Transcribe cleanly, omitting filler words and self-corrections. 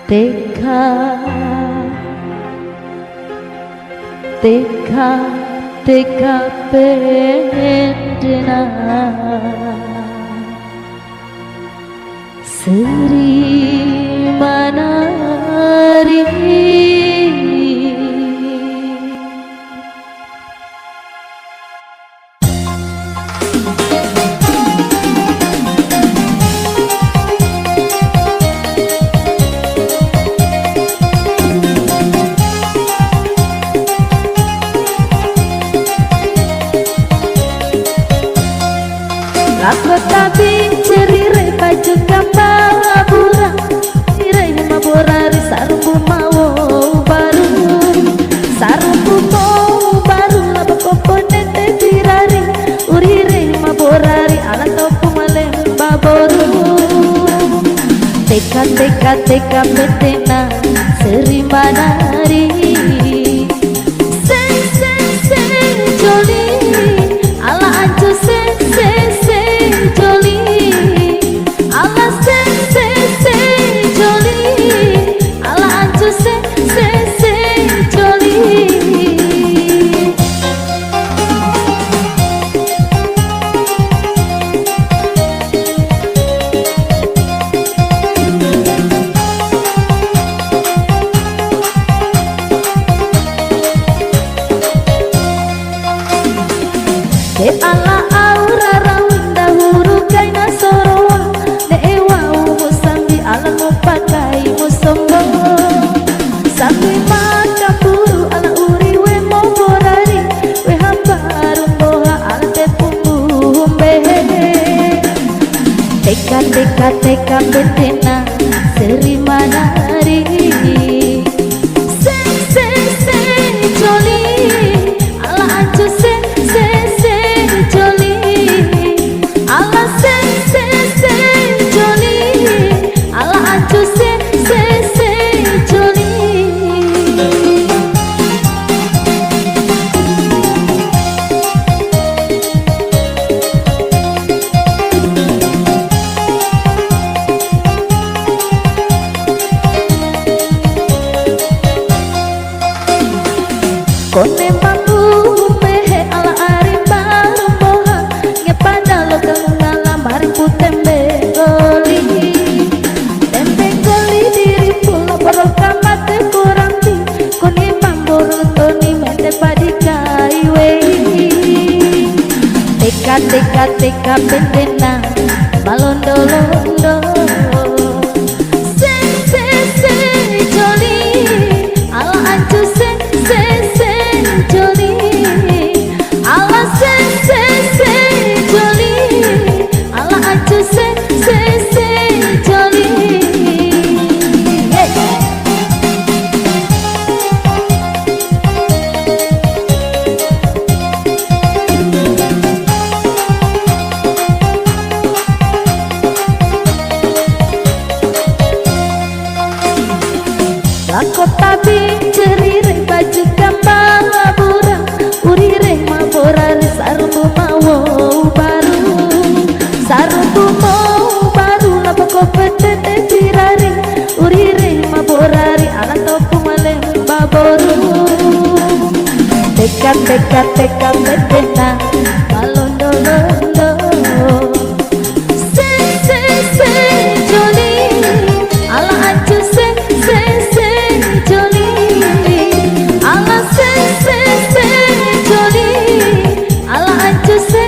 Teka teka teka pendena Sri Manari Aku tapi cerire baju kambang abura Irai maborari sarumbu mau baru Sarumbu mau baru laba komponente tirari Urire maborari ala topu malem baboru Teka teka teka betena Sri Manari Sen sen sen joli ala ancu sen sen joli ala se joli ala ancu se joli de ala aura rawinda huru kaina soroa de ewa musambi ala mupakai musombo sambi makapuru ala uri we moborari we hambaru moha ala tepumbe teka teka teka betena Sri Manari sen sen sen joli ala ancu sen joli ala sen joli ala ancu sen joli kone mampu mehe ala ari baru boha ngepada lo kelungala mari ku tembe goli diri pula peroka mate kuramti kone mamburu toni mete padikai wei teka teka teka betena malondo londo sen joli ala ancu sen joli ala sen joli ala ancu sen joli Lako tapi cerire baju kambang abura urire maborari sarumbu mau baru sarumbu mau baru laba kompetente tirari urire maborari ala topu malem baboru teka teka teka betena malondo londo sen joli ala ancu sen joli ala sen joli ala ancu sen